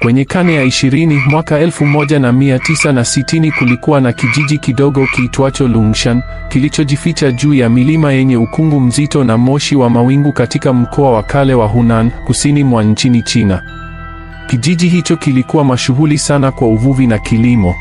Kwenye karne ya 20, mwaka 1960, kulikuwa na kijiji kidogo kiitwacho Lungshan, kilichojificha juu ya milima yenye ukungu mzito na moshi wa mawingu katika mkoa wa kale wa Hunan, kusini mwa nchini China. Kijiji hicho kilikuwa mashuhuri sana kwa uvuvi na kilimo.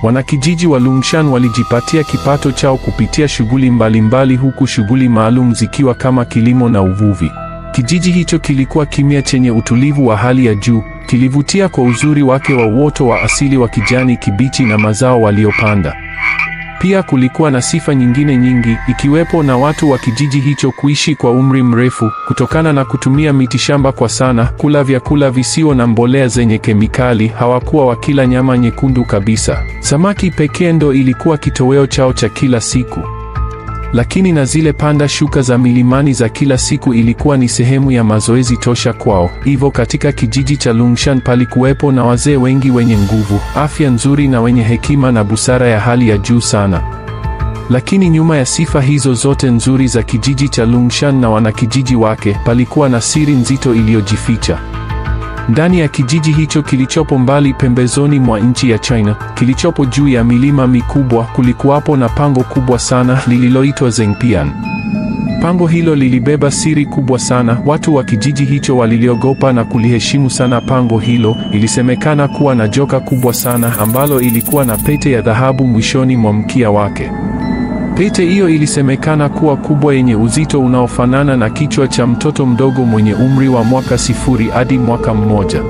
Wanakijiji wa Lungshan walijipatia kipato chao kupitia shughuli mbalimbali, huku shughuli maalum zikiwa kama kilimo na uvuvi. Kijiji hicho kilikuwa kimya, chenye utulivu wa hali ya juu, kilivutia kwa uzuri wake wa uoto wa asili wa kijani kibichi na mazao waliopanda. Pia kulikuwa na sifa nyingine nyingi, ikiwepo na watu wa kijiji hicho kuishi kwa umri mrefu kutokana na kutumia mitishamba kwa sana, kula vyakula visio na mbolea zenye kemikali, hawakuwa wakila nyama nyekundu kabisa. Samaki pekee ndo ilikuwa kitoweo chao cha kila siku. Lakini na zile panda shuka za milimani za kila siku ilikuwa ni sehemu ya mazoezi tosha kwao. Hivyo katika kijiji cha Lungshan palikuwepo na wazee wengi wenye nguvu, afya nzuri na wenye hekima na busara ya hali ya juu sana. Lakini nyuma ya sifa hizo zote nzuri za kijiji cha Lungshan na wanakijiji wake, palikuwa na siri nzito iliyojificha. Ndani ya kijiji hicho kilichopo mbali pembezoni mwa nchi ya China, kilichopo juu ya milima mikubwa, kulikuwapo na pango kubwa sana lililoitwa Zengpian. Pango hilo lilibeba siri kubwa sana. Watu wa kijiji hicho waliliogopa na kuliheshimu sana pango hilo. Ilisemekana kuwa na joka kubwa sana ambalo ilikuwa na pete ya dhahabu mwishoni mwa mkia wake. Pete hiyo ilisemekana kuwa kubwa, yenye uzito unaofanana na kichwa cha mtoto mdogo mwenye umri wa mwaka 0 hadi mwaka 1.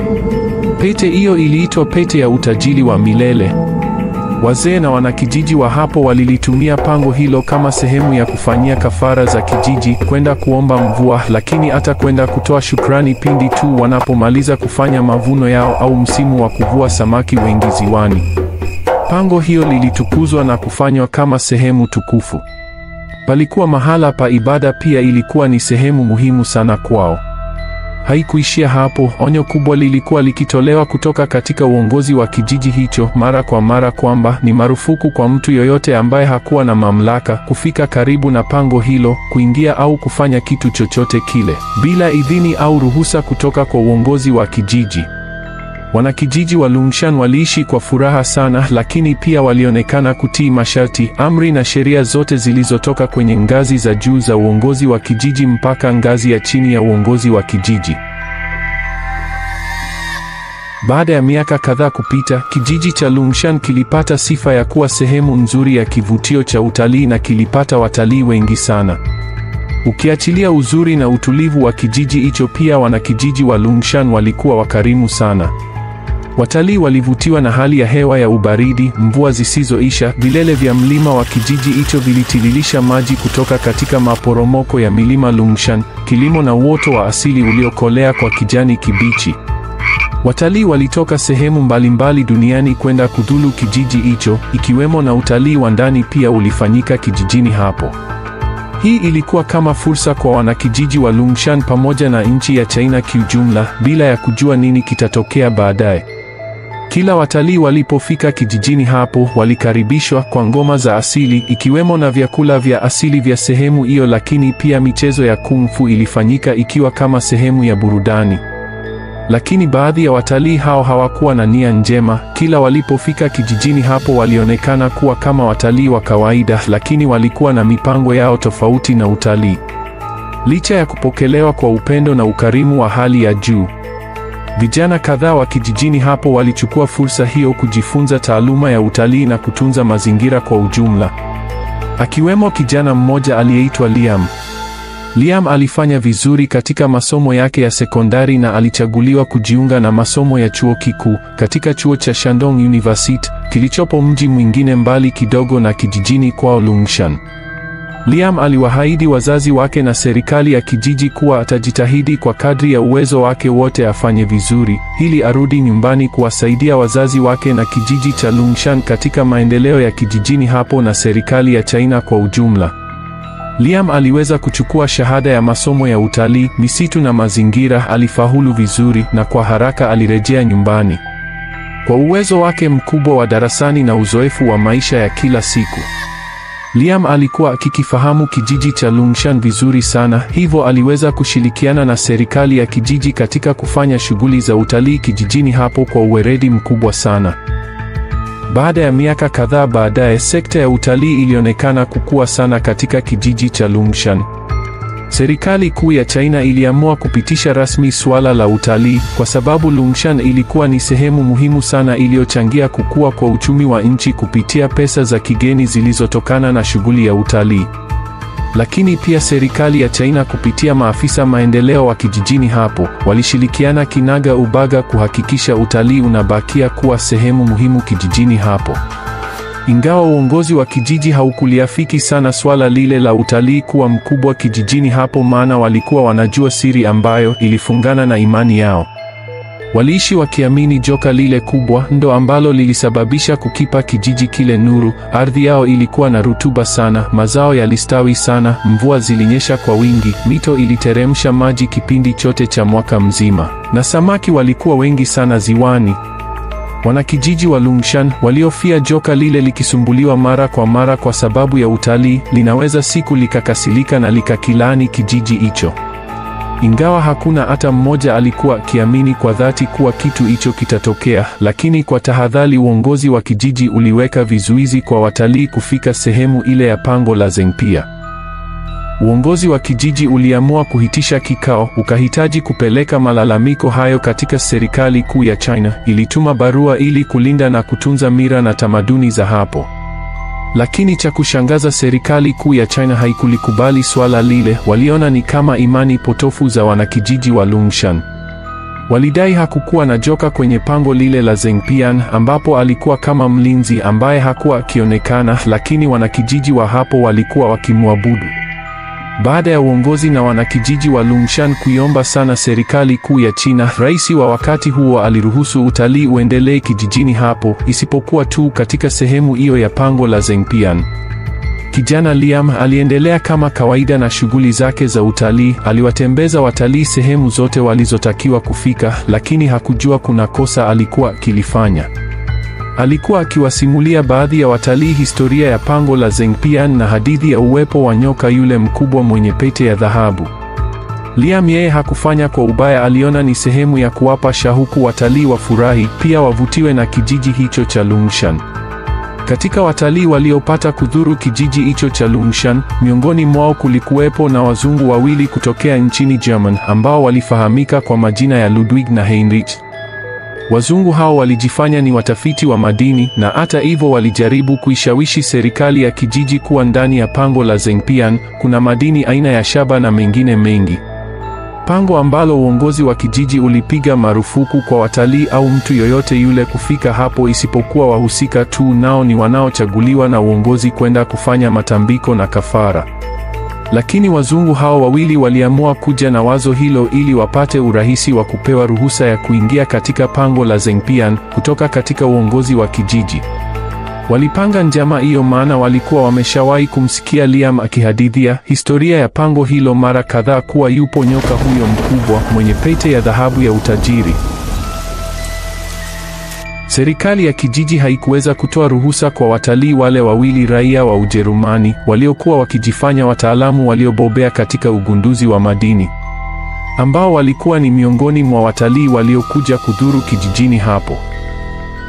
Pete hiyo iliitwa pete ya utajiri wa milele. Wazee na wanakijiji wa hapo walilitumia pango hilo kama sehemu ya kufanyia kafara za kijiji, kwenda kuomba mvua, lakini hata kwenda kutoa shukrani pindi tu wanapomaliza kufanya mavuno yao au msimu wa kuvua samaki wengi ziwani. Pango hiyo lilitukuzwa na kufanywa kama sehemu tukufu. Palikuwa mahala pa ibada pia, ilikuwa ni sehemu muhimu sana kwao. Haikuishia hapo. Onyo kubwa lilikuwa likitolewa kutoka katika uongozi wa kijiji hicho mara kwa mara kwamba ni marufuku kwa mtu yoyote ambaye hakuwa na mamlaka kufika karibu na pango hilo, kuingia au kufanya kitu chochote kile bila idhini au ruhusa kutoka kwa uongozi wa kijiji. Wanakijiji wa Lungshan waliishi kwa furaha sana, lakini pia walionekana kutii masharti, amri na sheria zote zilizotoka kwenye ngazi za juu za uongozi wa kijiji mpaka ngazi ya chini ya uongozi wa kijiji. Baada ya miaka kadhaa kupita, kijiji cha Lungshan kilipata sifa ya kuwa sehemu nzuri ya kivutio cha utalii na kilipata watalii wengi sana. Ukiachilia uzuri na utulivu wa kijiji hicho, pia wanakijiji wa Lungshan walikuwa wakarimu sana. Watalii walivutiwa na hali ya hewa ya ubaridi, mvua zisizoisha. Vilele vya mlima wa kijiji hicho vilitiririsha maji kutoka katika maporomoko ya milima Lungshan, kilimo na uoto wa asili uliokolea kwa kijani kibichi. Watalii walitoka sehemu mbalimbali duniani kwenda kudhulu kijiji hicho, ikiwemo na utalii wa ndani pia ulifanyika kijijini hapo. Hii ilikuwa kama fursa kwa wanakijiji wa Lungshan pamoja na nchi ya China kiujumla, bila ya kujua nini kitatokea baadaye. Kila watalii walipofika kijijini hapo, walikaribishwa kwa ngoma za asili, ikiwemo na vyakula vya asili vya sehemu hiyo, lakini pia michezo ya kung fu ilifanyika ikiwa kama sehemu ya burudani. Lakini baadhi ya watalii hao hawakuwa na nia njema. Kila walipofika kijijini hapo walionekana kuwa kama watalii wa kawaida, lakini walikuwa na mipango yao tofauti na utalii. Licha ya kupokelewa kwa upendo na ukarimu wa hali ya juu, vijana kadhaa wa kijijini hapo walichukua fursa hiyo kujifunza taaluma ya utalii na kutunza mazingira kwa ujumla. Akiwemo kijana mmoja aliyeitwa Liam. Liam alifanya vizuri katika masomo yake ya sekondari na alichaguliwa kujiunga na masomo ya chuo kikuu katika chuo cha Shandong University, kilichopo mji mwingine mbali kidogo na kijijini kwao Lungshan. Liam aliwaahidi wazazi wake na serikali ya kijiji kuwa atajitahidi kwa kadri ya uwezo wake wote afanye vizuri, ili arudi nyumbani kuwasaidia wazazi wake na kijiji cha Lungshan katika maendeleo ya kijijini hapo na serikali ya China kwa ujumla. Liam aliweza kuchukua shahada ya masomo ya utalii, misitu na mazingira. Alifaulu vizuri na kwa haraka alirejea nyumbani. Kwa uwezo wake mkubwa wa darasani na uzoefu wa maisha ya kila siku, Liam alikuwa akikifahamu kijiji cha Lungshan vizuri sana, hivyo aliweza kushirikiana na serikali ya kijiji katika kufanya shughuli za utalii kijijini hapo kwa uweredi mkubwa sana. Baada ya miaka kadhaa baadaye, sekta ya utalii ilionekana kukua sana katika kijiji cha Lungshan. Serikali kuu ya China iliamua kupitisha rasmi suala la utalii kwa sababu Lungshan ilikuwa ni sehemu muhimu sana iliyochangia kukua kwa uchumi wa nchi kupitia pesa za kigeni zilizotokana na shughuli ya utalii. Lakini pia serikali ya China kupitia maafisa maendeleo wa kijijini hapo walishirikiana kinaga ubaga kuhakikisha utalii unabakia kuwa sehemu muhimu kijijini hapo. Ingawa uongozi wa kijiji haukuliafiki sana swala lile la utalii kuwa mkubwa kijijini hapo, maana walikuwa wanajua siri ambayo ilifungana na imani yao. Waliishi wakiamini joka lile kubwa ndo ambalo lilisababisha kukipa kijiji kile nuru. Ardhi yao ilikuwa na rutuba sana, mazao yalistawi sana, mvua zilinyesha kwa wingi, mito iliteremsha maji kipindi chote cha mwaka mzima, na samaki walikuwa wengi sana ziwani. Wanakijiji wa Lungshan waliofia joka lile likisumbuliwa mara kwa mara kwa sababu ya utalii, linaweza siku likakasilika na likakilaani kijiji hicho. Ingawa hakuna hata mmoja alikuwa akiamini kwa dhati kuwa kitu hicho kitatokea, lakini kwa tahadhari uongozi wa kijiji uliweka vizuizi kwa watalii kufika sehemu ile ya pango la Zengpia. Uongozi wa kijiji uliamua kuhitisha kikao, ukahitaji kupeleka malalamiko hayo katika serikali kuu ya China. Ilituma barua ili kulinda na kutunza mila na tamaduni za hapo. Lakini cha kushangaza, serikali kuu ya China haikulikubali swala lile. Waliona ni kama imani potofu za wanakijiji wa Lungshan. Walidai hakukuwa na joka kwenye pango lile la Zengpian, ambapo alikuwa kama mlinzi ambaye hakuwa akionekana, lakini wanakijiji wa hapo walikuwa wakimwabudu. Baada ya uongozi na wanakijiji wa Lungshan kuiomba sana serikali kuu ya China, rais wa wakati huo aliruhusu utalii uendelee kijijini hapo, isipokuwa tu katika sehemu hiyo ya pango la Zengpian. Kijana Liam aliendelea kama kawaida na shughuli zake za utalii. Aliwatembeza watalii sehemu zote walizotakiwa kufika, lakini hakujua kuna kosa alikuwa akilifanya. Alikuwa akiwasimulia baadhi ya watalii historia ya pango la Zengpian na hadithi ya uwepo wa nyoka yule mkubwa mwenye pete ya dhahabu. Liam yeye hakufanya kwa ubaya, aliona ni sehemu ya kuwapa shauku watalii wafurahi, pia wavutiwe na kijiji hicho cha Lungshan. Katika watalii waliopata kudhuru kijiji hicho cha Lungshan, miongoni mwao kulikuwepo na wazungu wawili kutokea nchini German ambao walifahamika kwa majina ya Ludwig na Heinrich. Wazungu hao walijifanya ni watafiti wa madini, na hata hivyo walijaribu kuishawishi serikali ya kijiji kuwa ndani ya pango la Zengpian kuna madini aina ya shaba na mengine mengi. Pango ambalo uongozi wa kijiji ulipiga marufuku kwa watalii au mtu yoyote yule kufika hapo isipokuwa wahusika tu, nao ni wanaochaguliwa na uongozi kwenda kufanya matambiko na kafara. Lakini wazungu hao wawili waliamua kuja na wazo hilo ili wapate urahisi wa kupewa ruhusa ya kuingia katika pango la Zengpian kutoka katika uongozi wa kijiji. Walipanga njama hiyo maana walikuwa wameshawahi kumsikia Liam akihadithia historia ya pango hilo mara kadhaa kuwa yupo nyoka huyo mkubwa mwenye pete ya dhahabu ya utajiri. Serikali ya kijiji haikuweza kutoa ruhusa kwa watalii wale wawili raia wa Ujerumani waliokuwa wakijifanya wataalamu waliobobea katika ugunduzi wa madini, ambao walikuwa ni miongoni mwa watalii waliokuja kudhuru kijijini hapo.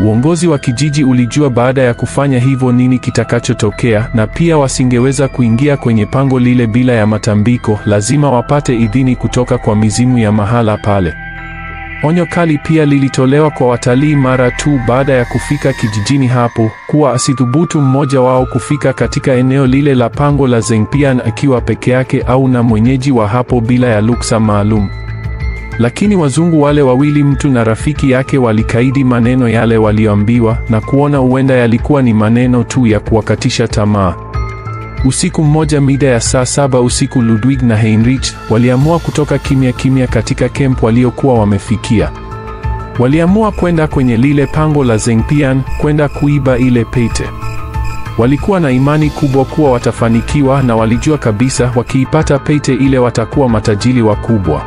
Uongozi wa kijiji ulijua baada ya kufanya hivyo nini kitakachotokea, na pia wasingeweza kuingia kwenye pango lile bila ya matambiko, lazima wapate idhini kutoka kwa mizimu ya mahala pale. Onyo kali pia lilitolewa kwa watalii mara tu baada ya kufika kijijini hapo, kuwa asithubutu mmoja wao kufika katika eneo lile la pango la Zengpian akiwa peke yake au na mwenyeji wa hapo bila ya ruksa maalum. Lakini wazungu wale wawili, mtu na rafiki yake, walikaidi maneno yale walioambiwa na kuona huenda yalikuwa ni maneno tu ya kuwakatisha tamaa. Usiku mmoja mida ya saa 7 usiku, Ludwig na Heinrich waliamua kutoka kimya kimya katika camp waliokuwa wamefikia. Waliamua kwenda kwenye lile pango la Zengpian, kwenda kuiba ile pete. Walikuwa na imani kubwa kuwa watafanikiwa, na walijua kabisa wakiipata pete ile watakuwa matajiri wakubwa.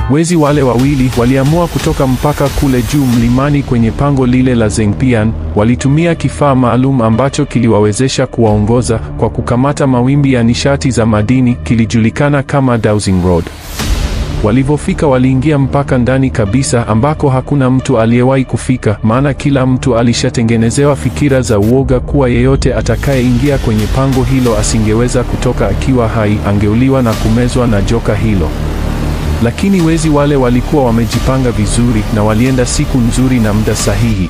Wezi wale wawili waliamua kutoka mpaka kule juu mlimani kwenye pango lile la Zengpian. Walitumia kifaa maalum ambacho kiliwawezesha kuwaongoza kwa kukamata mawimbi ya nishati za madini, kilijulikana kama dowsing rod. Walipofika waliingia mpaka ndani kabisa ambako hakuna mtu aliyewahi kufika, maana kila mtu alishatengenezewa fikira za uoga kuwa yeyote atakayeingia kwenye pango hilo asingeweza kutoka akiwa hai, angeuliwa na kumezwa na joka hilo. Lakini wezi wale walikuwa wamejipanga vizuri na walienda siku nzuri na muda sahihi.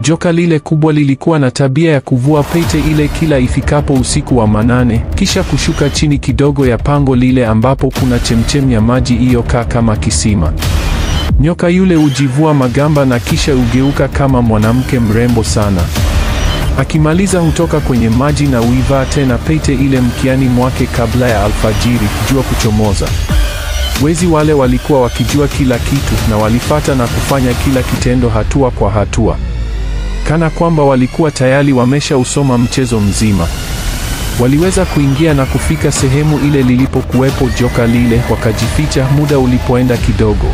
Joka lile kubwa lilikuwa na tabia ya kuvua pete ile kila ifikapo usiku wa manane, kisha kushuka chini kidogo ya pango lile ambapo kuna chemchem ya maji iliyokaa kama kisima. Nyoka yule hujivua magamba na kisha ugeuka kama mwanamke mrembo sana. Akimaliza hutoka kwenye maji na uivaa tena pete ile mkiani mwake kabla ya alfajiri, jua kuchomoza. Wezi wale walikuwa wakijua kila kitu na walifata na kufanya kila kitendo hatua kwa hatua, kana kwamba walikuwa tayari wameshausoma mchezo mzima. Waliweza kuingia na kufika sehemu ile lilipokuwepo joka lile, wakajificha. Muda ulipoenda kidogo,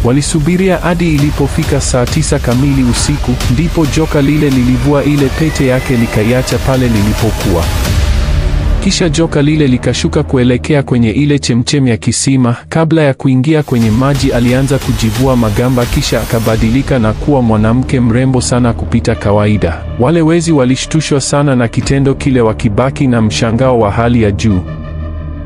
walisubiria hadi ilipofika saa 9 kamili usiku, ndipo joka lile lilivua ile pete yake likaiacha pale lilipokuwa. Kisha joka lile likashuka kuelekea kwenye ile chemchem ya kisima. Kabla ya kuingia kwenye maji alianza kujivua magamba, kisha akabadilika na kuwa mwanamke mrembo sana kupita kawaida. Wale wezi walishtushwa sana na kitendo kile, wakibaki na mshangao wa hali ya juu.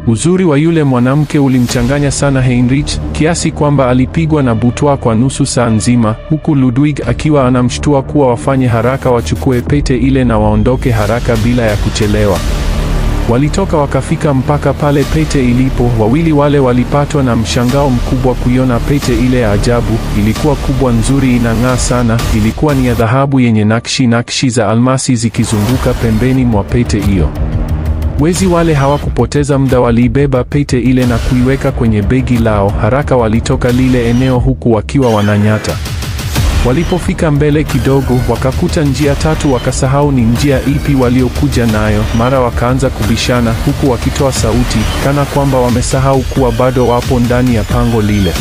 Uzuri wa yule mwanamke ulimchanganya sana Heinrich, kiasi kwamba alipigwa na butwaa kwa nusu saa nzima, huku Ludwig akiwa anamshtua kuwa wafanye haraka wachukue pete ile na waondoke haraka bila ya kuchelewa. Walitoka wakafika mpaka pale pete ilipo. Wawili wale walipatwa na mshangao mkubwa kuiona pete ile ya ajabu. Ilikuwa kubwa, nzuri, inang'aa sana. Ilikuwa ni ya dhahabu yenye nakshi za almasi zikizunguka pembeni mwa pete hiyo. Wezi wale hawakupoteza muda, waliibeba pete ile na kuiweka kwenye begi lao. Haraka walitoka lile eneo huku wakiwa wananyata. Walipofika mbele kidogo, wakakuta njia tatu, wakasahau ni njia ipi waliokuja nayo. Mara wakaanza kubishana huku wakitoa sauti kana kwamba wamesahau kuwa bado wapo ndani ya pango lile.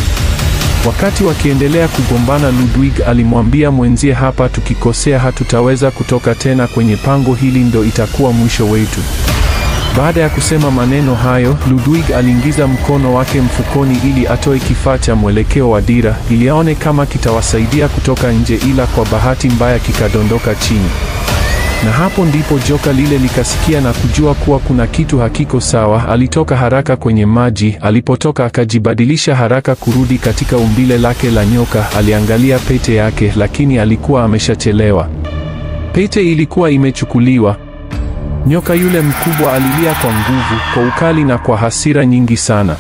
Wakati wakiendelea kugombana, Ludwig alimwambia mwenzie, hapa tukikosea hatutaweza kutoka tena kwenye pango hili, ndo itakuwa mwisho wetu. Baada ya kusema maneno hayo, Ludwig aliingiza mkono wake mfukoni ili atoe kifaa cha mwelekeo wa dira ili aone kama kitawasaidia kutoka nje, ila kwa bahati mbaya kikadondoka chini. Na hapo ndipo joka lile likasikia na kujua kuwa kuna kitu hakiko sawa. Alitoka haraka kwenye maji. Alipotoka akajibadilisha haraka kurudi katika umbile lake la nyoka. Aliangalia pete yake, lakini alikuwa ameshachelewa. Pete ilikuwa imechukuliwa. Nyoka yule mkubwa alilia kwa nguvu, kwa ukali na kwa hasira nyingi sana.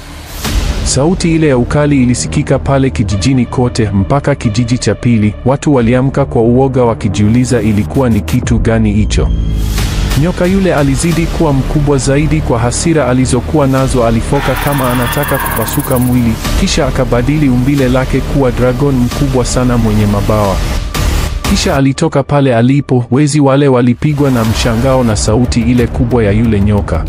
Sauti ile ya ukali ilisikika pale kijijini kote, mpaka kijiji cha pili. Watu waliamka kwa uoga wakijiuliza ilikuwa ni kitu gani hicho. Nyoka yule alizidi kuwa mkubwa zaidi. Kwa hasira alizokuwa nazo alifoka kama anataka kupasuka mwili, kisha akabadili umbile lake kuwa dragon mkubwa sana mwenye mabawa. Kisha alitoka pale alipo. Wezi wale walipigwa na mshangao na sauti ile kubwa ya yule nyoka.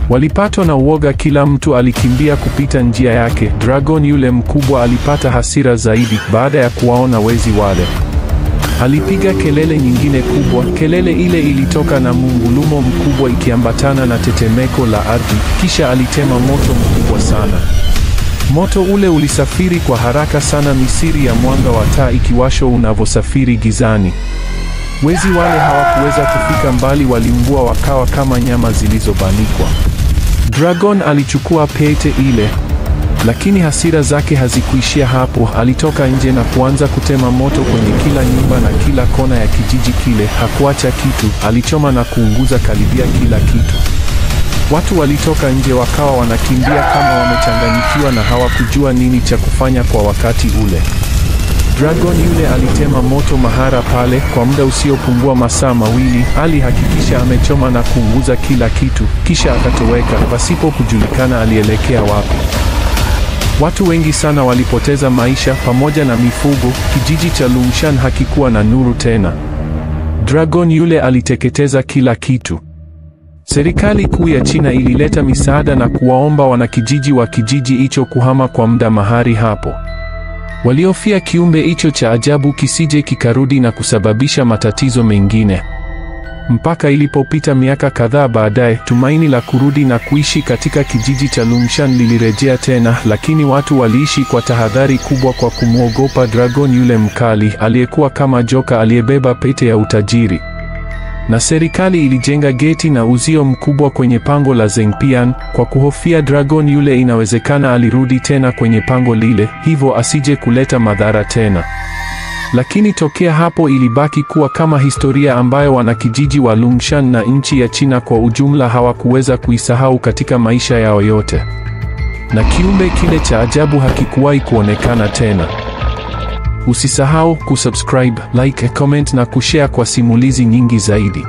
Walipatwa na uoga, kila mtu alikimbia kupita njia yake. Dragon yule mkubwa alipata hasira zaidi baada ya kuwaona wezi wale. Alipiga kelele nyingine kubwa. Kelele ile ilitoka na mungulumo mkubwa ikiambatana na tetemeko la ardhi. Kisha alitema moto mkubwa sana. Moto ule ulisafiri kwa haraka sana, misiri ya mwanga wa taa ikiwasho unavyosafiri gizani. Wezi wale hawakuweza kufika mbali, waliungua wakawa kama nyama zilizobanikwa. Dragon alichukua pete ile, lakini hasira zake hazikuishia hapo. Alitoka nje na kuanza kutema moto kwenye kila nyumba na kila kona ya kijiji kile. Hakuacha kitu, alichoma na kuunguza karibia kila kitu. Watu walitoka nje wakawa wanakimbia kama wamechanganyikiwa na hawakujua nini cha kufanya kwa wakati ule. Dragon yule alitema moto mahara pale kwa muda usiopungua masaa mawili. Alihakikisha amechoma na kuunguza kila kitu, kisha akatoweka pasipo kujulikana alielekea wapi. Watu wengi sana walipoteza maisha pamoja na mifugo. Kijiji cha Lungshan hakikuwa na nuru tena. Dragon yule aliteketeza kila kitu. Serikali kuu ya China ilileta misaada na kuwaomba wanakijiji wa kijiji hicho kuhama kwa muda mahali hapo. Waliofia kiumbe hicho cha ajabu kisije kikarudi na kusababisha matatizo mengine. Mpaka ilipopita miaka kadhaa baadaye, tumaini la kurudi na kuishi katika kijiji cha Lungshan lilirejea tena, lakini watu waliishi kwa tahadhari kubwa kwa kumwogopa dragon yule mkali aliyekuwa kama joka aliyebeba pete ya utajiri. Na serikali ilijenga geti na uzio mkubwa kwenye pango la Zengpian kwa kuhofia dragon yule inawezekana alirudi tena kwenye pango lile, hivyo asije kuleta madhara tena. Lakini tokea hapo ilibaki kuwa kama historia ambayo wanakijiji wa Lungshan na nchi ya China kwa ujumla hawakuweza kuisahau katika maisha yao yote. Na kiumbe kile cha ajabu hakikuwahi kuonekana tena. Usisahau kusubscribe, like, comment na kushare kwa simulizi nyingi zaidi.